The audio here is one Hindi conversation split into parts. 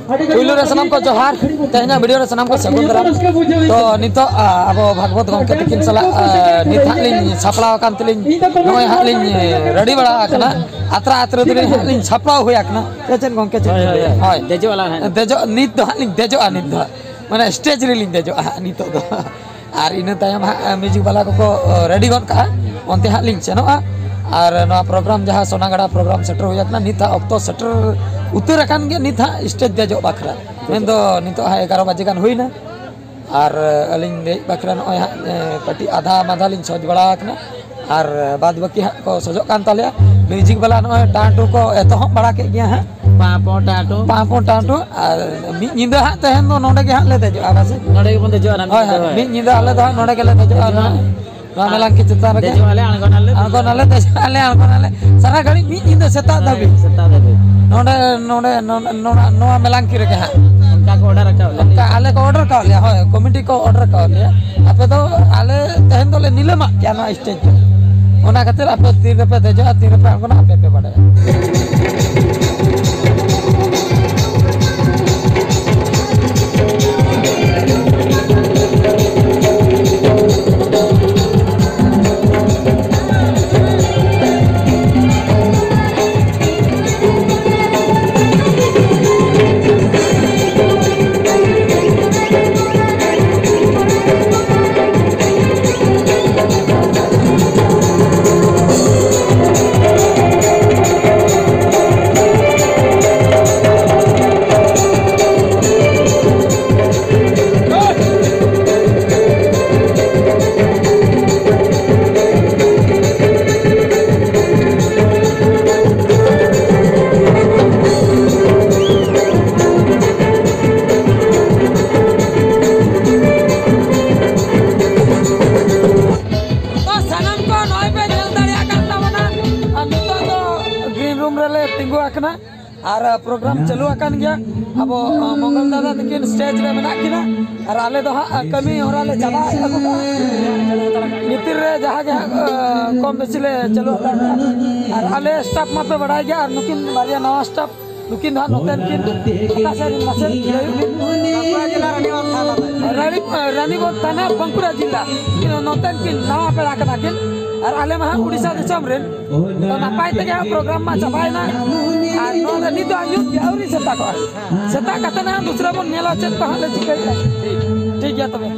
पुइलो रे सनम को जोहार तेहना वीडियो रे सनम को सगुन दाराम तो नितो अब भागवत गंके तकिन सला नित हालिन छापड़ा कान तलिन नय हालिन रेडी बड़ा आकना आत्रा आत्रा दिले हालिन छापड़ा होया कना चेन गंके चेन हाय देजो वाला देजो नित दो हालिन देजो नित दो माने स्टेज रे लिन देजो नितो दो आर इन तायम म्यूजिक वाला को रेडी गन का ओनते हालिन सेनोआ और नवा प्रोग्राम जहाँ सोनागड़ा प्रोग्राम सेटर हो जाकना नित अक्तो सेटर उतर अकान गे नित स्टेज देजो बखरा मेन दो नितो 11 बजे गान हुईना और अलिंग दे बखरा नय कटी आधा माधा लिंग सज बड़ा आकना और बाद बाकी को सजो कान ताले म्यूजिक वाला नय टाटू को एतहब बड़ा के गया है पापो टाटू और मि निंदा हा तहन दो नोडे के हा ले देजो आबासे नोडे के बन देजो ना मि निंदा आले दो नोडे के ले देजो ना मेलांग के चित्ता रे देजो आले अणगोनाले देजो आले सारा घड़ी मि निंदा सेता दाबी नोडे नोडे नोआ मेलांग की रे के हा उनका को ऑर्डर का उनका आले को ऑर्डर का लिया होय कमिटी को ऑर्डर का लिया आपे तो आले तहन दोले नीलमा क्या ना स्टेज ओना खातिर आपे 3 रुपया देजो 3 रुपया को ना आपे पड़े और प्रोग्राम चलू आकान गया अब मंगल दादा तकिन स्टेज रे मेना किना और आले दो कमी होरा ले जाबा अगु मितिर रे जहां के कम बेसी ले चलू और आले स्टाफ मापे बढ़ा गया और नुकिन बारिया नवा स्टाफ नुकिन हा नोतेन किन कासे मासे रानीबंध थाना बंकुरा जिला नोतेन किन नवा पेड़ा कना किन और आले मा उड़ीसा दिसम रेन तो नापाय तके प्रोग्राम मा चाबायना और नो नितो आयुत यावरी सेता को सेता कतना दूसरा बन नेला चेत तो हाले चिकई ठीक गया तबे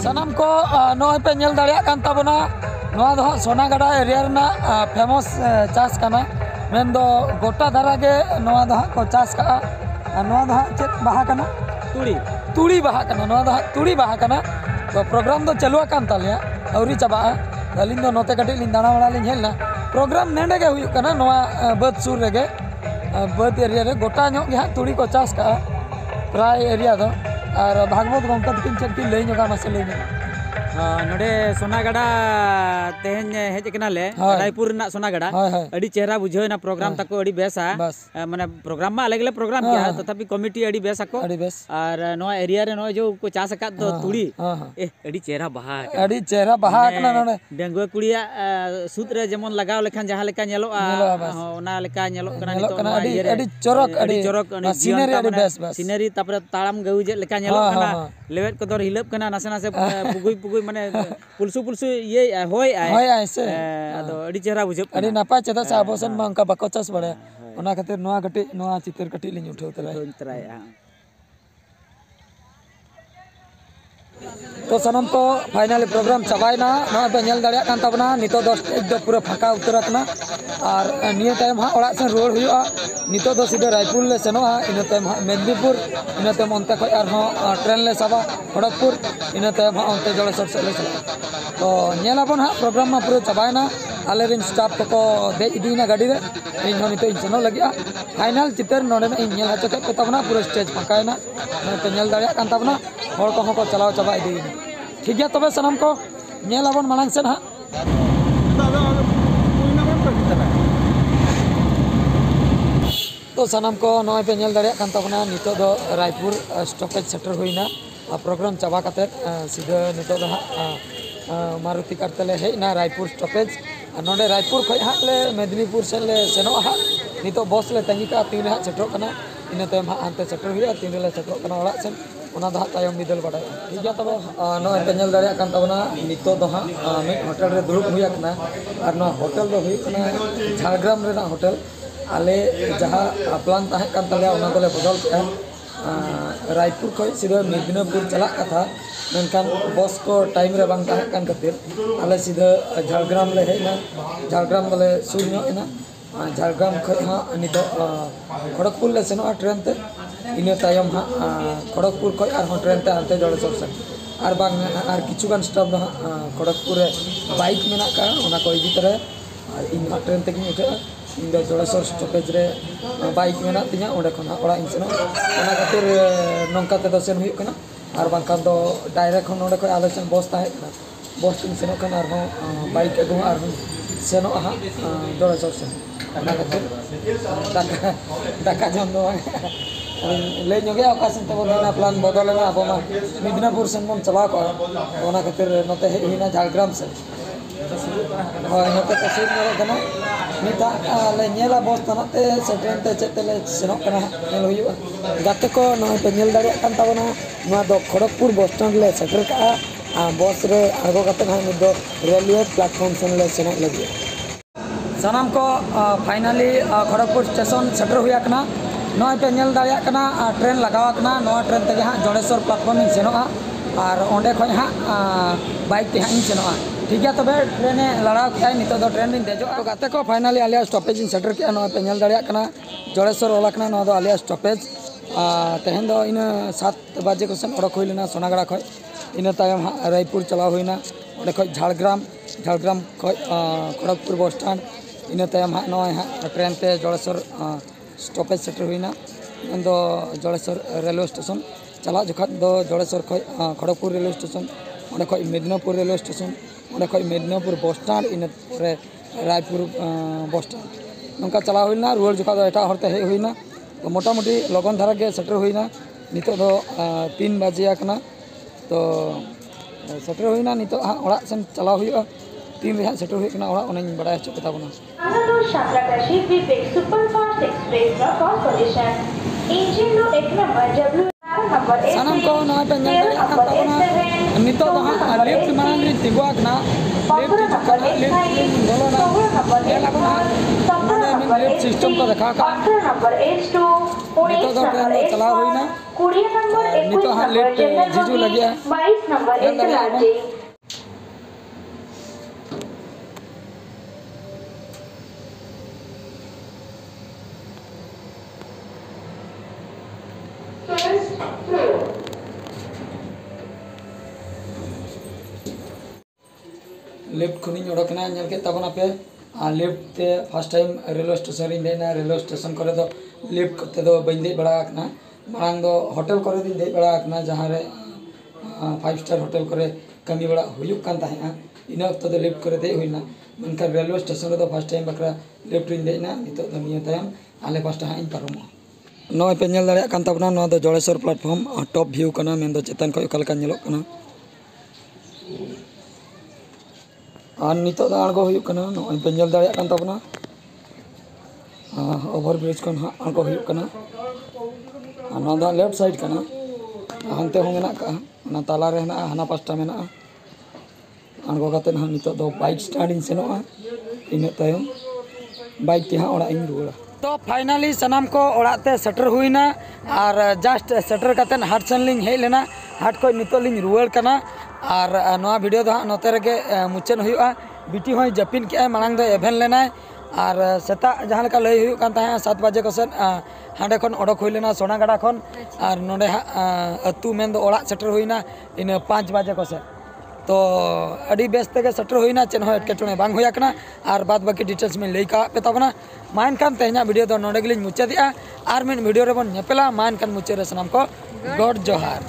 सनम को नय पे नेल दाड़िया कान ताबना नवा दो सोनागड़ा एरिया रना फेमस चास काना मेन दो गोटा धारा के नवा दो को चास का नवा दो चेक बाहा काना तुड़ी बाहा काना नवा दो तुड़ी बाहा काना तो प्रोग्राम दो चलुआ कान तालिया औरी चाबा अलिन दो नोते कटी लिन दाना वाला लिन हेलना प्रोग्राम नेंडे के हुई काना नवा बद सुर रेगे बद एरिया रे गोटा ᱧᱚᱜ गे तुड़ी को चास का प्राय एरिया दो और भागवत गंका तकिन चेक की लई ᱧᱚᱜᱟ मासे लई नोडे सोनागढ़ा तेहन हेज कनाले रायपुर ना सोनागढ़ा अड़ी चेहरा बुझेना प्रोग्राम तको अड़ी बेसा माने प्रोग्राम मा अलग अलग प्रोग्राम किया तथापि कमिटी अड़ी बेसा को और नो एरिया रे नो जो को चास का तो तुड़ी ए अड़ी चेहरा बहा कना नोडे डेंगुआ कुड़िया सूत रे जेमन लगाव लेखान जहां लेका नेलोआ ओना लेका नेलो कना नितो अड़ी चोरक सीनरी अड़ी बेस सीनरी तापर ताड़ाम गउ जे लेका नेलो कना लेवेट को दर हिलप कना नासे नासे पुगुई माने पुलसु ये होय आय से अदो अड़ी चेहरा बुझे अड़ी नापा चदा सा अबोसन मा उनका बको चास बड़े ओना खातिर नोआ गटी नोआ चित्र कटी लिन उठाव तराय तो सनम को फाइनली प्रोग्राम चबायना नोआ पे नेल दाड़िया कान तबना नितो 10 स्टेज दो पूरा फाका उतरकना और निया टाइम हा ओड़ा से रोड हुआ नितो दो सीधे रायपुर ले सेनोआ इन टाइम हा मेदिनीपुर इन टाइम अंते खय आर ट्रेन ले साबा खड़गपुर इन टाइम हा अंते जलेश्वर से ले चला तो नेलाबन हा प्रोग्राम मा पूरा चबायना आले रिन स्टाफ को दे इदीना गाड़ी रे इन हो नितो इन सेनो लगिया फाइनल चित्र नोडे में नेल हा चके तबना पूरा स्टेज फाकायना पे नेल दाड़िया कान तबना हर को चलाव चबा इदी ठीक है तबे सनम को नेलाबन मालांग सेन हा तो सनम को नय पे नेल दाड़िया कान तबना नितो दो रायपुर स्टॉपेज सेटर होइना प्रोग्राम चाबा काते सीधा नितो दो मारुति कारतले हेना रायपुर स्टॉपेज नोडे रायपुर खय हा ले मेदिनीपुर से ले सेनो हा नितो बस ले तंगी का तीन हा सेटर कना इन तम हा अंते सेटर हुआ तीन ले सेटर कना ओड़ा सेन ओना दो तायम बिदल बड़ा ठीक है तब नय पे नेल दाड़िया कान तबना नितो दो हा मिड होटल रे दुरुब हुया कना और न होटल दो हुई कना झारग्राम रे ना होटल आले जहाँ प्लान ताहे कान तले ओना दोले बदल के रायपुर खय सीधा मेदिनीपुर चला कथा मेनकान बस को टाइम रे बांग ताहे कान खातिर आले सीधा झारग्राम ले हेना झारग्राम दोले सुर ᱧᱚᱜ झारग्राम खय हा नितो खड़गपुर ले सेनो ट्रेन ते इन तायम हा खड़गपुर खय आर ट्रेन ते आनते जलेश्वर से आर बांग आर किछु गान स्टाफ दो खड़गपुर रे बाइक मेना का ओना को इदी तरे इन ट्रेन ते कि उठे इन दो जलेश्वर स्टॉपेज रे बाइक मेना तिया ओडे खन ओड़ा इन सेनो ओना खातिर नंका ते दो सेन हुई कना आर बांका दो डायरेक्ट खन ओडे खय आले सेन बस ताहे बस इन सेनो कना आर बाइक एगो आर सेनो हा जलेश्वर से ओना खातिर दाका जम दो ले जोगे अवकाश तब ना प्लान बदलना अब मा मेदिनीपुर सेन बन चला को ओना खातिर नते हेना झारग्राम से হয় নতে কসুর মেরে কনা মিতা ले नेला बस तनाते से ट्रेन ते चेते ले सेनोक कना नेल हुयुआ गाते को नय पे नेल दाड़िया कान ताबना नुआ दो खड़गपुर बस स्टैंड ले सेटर का बस रे आगो गाते ना नि दो रेलवे प्लेटफॉर्म सेन ले सेनोक लगे सनाम को फाइनली खड़गपुर स्टेशन सेटर हुया कना नय पे नेल दाड़िया कना ट्रेन लगावा कना नवा ट्रेन ते हा जलेश्वर प्लेटफॉर्म इन सेनोआ और ओंडे खय हा बाइक ते हा इन सेनोआ ठीक है तबे ट्रेन लड़ाव किया नितो दो ट्रेन देजो तो गाते को फाइनली आलिया स्टॉपेज इन सेटर किया नवा पे नेल दाड़िया कना जलेश्वर ओला कना नवा दो आलिया स्टॉपेज तेहन दो इन 7 बजे को सन ओडक होइलेना सोनागढ़ा खय इन तायम रायपुर चला होइना ओडे खय झारग्राम खय खड़गपुर बस स्टैंड इन तायम नवा ट्रेन ते जलेश्वर स्टॉपेज सेटर होइना इन दो जलेश्वर रेलवे स्टेशन चला जोखा दो जलेश्वर खय खड़गपुर रेलवे स्टेशन ओडे खय मेदिनीपुर रेलवे स्टेशन ओडे खय Medinipur bus stand in Raipur bus stand नौका चला होइना रुआर जोखा दो एटा हरते हे होइना तो मोटामुटी लगन धारा के सेटर होइना नितो दो 3 बजे आकना तो सेटर होइना नितो ओड़ा सेन चला हुआ 3 रे सेटर हुई कना ओड़ा ओनाኝ बडाय छ पता बना आनंद शात्राकाशी विवेक सुपरफास्ट एक्सप्रेस रा corporation engine no 1 number W number सनम को ना पे नेल दाड़िया कान तबना नितो दो लेफ्ट मांग रि तिगवा कना लेफ्ट चकना लेफ्ट बोलोना एला बना नोडे मिन लेफ्ट सिस्टम को देखा का नंबर H2 नितो दो ट्रेन चला होइना 20 नंबर 21 नितो हा लेफ्ट जीजू लगिया 22 नंबर इंटरलार्जी लेफ्ट खुनी ओडकना नेल के तबना पे लेफ्ट ते फर्स्ट टाइम रेलवे स्टेशन इन देना रेलवे स्टेशन करे दो लेफ्ट करते दो बंदे बड़ा कना मांग दो होटल करे दिन दे बड़ा कना जहां रे 5 स्टार होटल करे कमी बड़ा हुयुक कान ताहेना इना अक्तो दो लिफ्ट करे दे हुइना मनका रेलवे स्टेशन रे दो फर्स्ट टाइम बकरा लिफ्ट इन देना नितो दो निया तायम आले पास्टा हाइन पारोमो नय पे नेल दाड़े कान ताबना न दो जोड़ेश्वर प्लेटफॉर्म टॉप व्यू कना मेन दो चेतन को कलका नेलो कना और नितो दा आगो हुयुक कना नय पे नेल दाड़े कान ताबना ओवर ब्रिज कन आगो हुयुक कना ना दा लेफ्ट साइड कना हानते हो मेना का ना ताला रे ना हाना पास्टा मेना आगो काते ना नितो दो बाइक स्टैंड इन सेनोआ इन तायम बाइक ते हा ओड़ा इन रुड़ा तो फाइनली सनाम को ओड़ाते सेटर हुईना और जस्ट सेटर काते हाट सन लिंग हेज लेना हाट को नितो लिंग रुआड़ कना और नवा वीडियो दो नोते रेगे मुचन हुआ बिटी होय जपिन के मांग दो एभेन लेना और सेता जहाँ लेका लय हुई कान ताहे 7 बजे को सेन हांडे खन ओडक हुई लेना सोनागड़ा खन और नोडे अतु मेन दो ओड़ा सेटर हुईना इन 5 बजे को सेन तो अड़ी बेस तेगे सेटर हुईना चेन हो एटकेटोने बांग हुया कना और बाद बाकी डिटेल्स में लई का पे ताबना मान कान तेहना वीडियो दो नोडे गेलिन मुचादिया और मेन वीडियो रे बन नेपेला मान कान मुचे रे सनाम को गॉड जोहार।